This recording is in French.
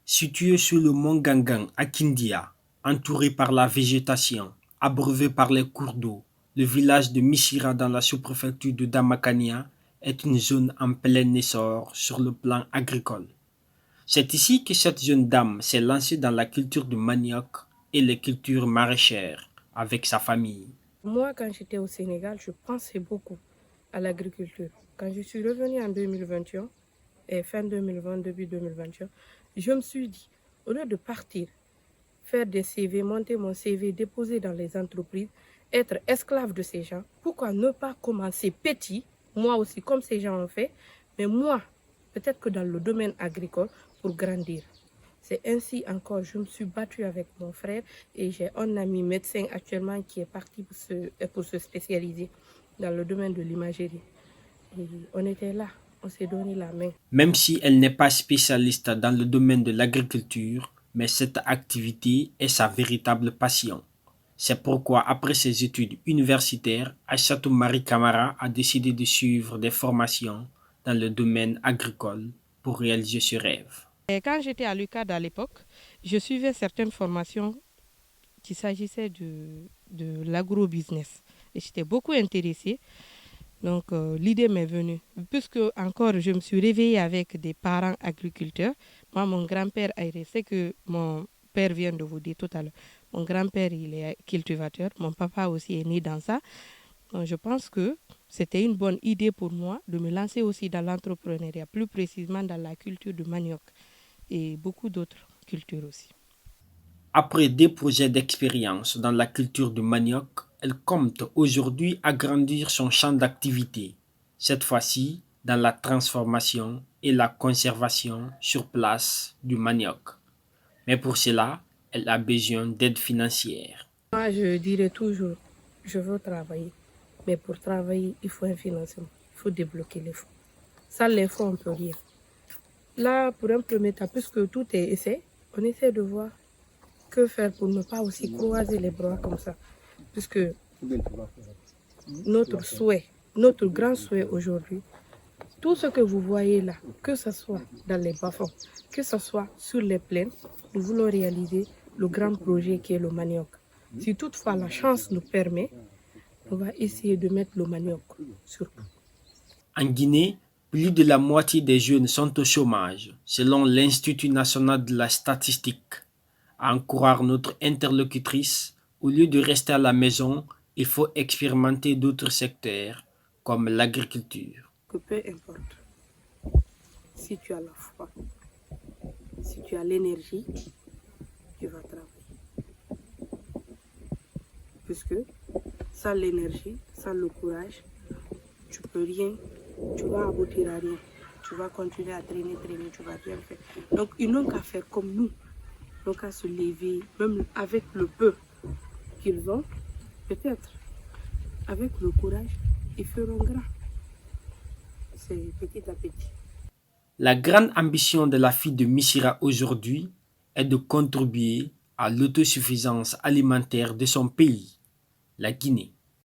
Situé sur le mont Gangan à Kindia, entouré par la végétation, abreuvé par les cours d'eau, le village de Missira dans la sous-préfecture de Damakania est une zone en plein essor sur le plan agricole. C'est ici que cette jeune dame s'est lancée dans la culture du manioc et les cultures maraîchères avec sa famille. Moi, quand j'étais au Sénégal, je pensais beaucoup à l'agriculture. Quand je suis revenue en 2021, et fin 2020, début 2021, je me suis dit, au lieu de partir, faire des CV, monter mon CV, déposer dans les entreprises, être esclave de ces gens, pourquoi ne pas commencer petit, moi aussi, comme ces gens ont fait, mais moi, peut-être que dans le domaine agricole, pour grandir. C'est ainsi encore, je me suis battue avec mon frère et j'ai un ami médecin actuellement qui est parti pour se spécialiser dans le domaine de l'imagerie. Et on était là, on s'est donné la main. Même si elle n'est pas spécialiste dans le domaine de l'agriculture, mais cette activité est sa véritable passion. C'est pourquoi, après ses études universitaires, Aïssatou Marie Camara a décidé de suivre des formations dans le domaine agricole pour réaliser ce rêve. Et quand j'étais à l'UCAD à l'époque, je suivais certaines formations qui s'agissait de l'agro-business. Et j'étais beaucoup intéressée. Donc, l'idée m'est venue. Puisque, encore, je me suis réveillée avec des parents agriculteurs. Moi, mon grand-père, c'est que mon père vient de vous dire tout à l'heure. Mon grand-père, il est cultivateur. Mon papa aussi est né dans ça. Donc, je pense que c'était une bonne idée pour moi de me lancer aussi dans l'entrepreneuriat, plus précisément dans la culture du manioc et beaucoup d'autres cultures aussi. Après des projets d'expérience dans la culture du manioc, elle compte aujourd'hui agrandir son champ d'activité, cette fois-ci dans la transformation et la conservation sur place du manioc. Mais pour cela, elle a besoin d'aide financière. Moi, je dirais toujours, je veux travailler. Mais pour travailler, il faut un financement. Il faut débloquer les fonds. Sans les fonds, on ne peut rien. Là, pour un premier temps, puisque tout est essai, on essaie de voir que faire pour ne pas aussi croiser les bras comme ça. Puisque notre souhait, notre grand souhait aujourd'hui, tout ce que vous voyez là, que ce soit dans les bas-fonds, que ce soit sur les plaines, nous voulons réaliser le grand projet qui est le manioc. Si toutefois la chance nous permet, on va essayer de mettre le manioc surtout. En Guinée, plus de la moitié des jeunes sont au chômage, selon l'Institut national de la statistique. À en croire notre interlocutrice, au lieu de rester à la maison, il faut expérimenter d'autres secteurs, comme l'agriculture. Que peu importe, si tu as la foi, si tu as l'énergie, tu vas travailler. Puisque sans l'énergie, sans le courage, tu peux rien, tu vas aboutir à rien. Tu vas continuer à traîner, tu vas rien faire. Donc, ils n'ont qu'à faire comme nous. Ils n'ont qu'à se lever, même avec le peu qu'ils ont, peut-être, avec le courage, ils feront grand. C'est petit à petit. La grande ambition de la fille de Missira aujourd'hui est de contribuer à l'autosuffisance alimentaire de son pays, la Guinée.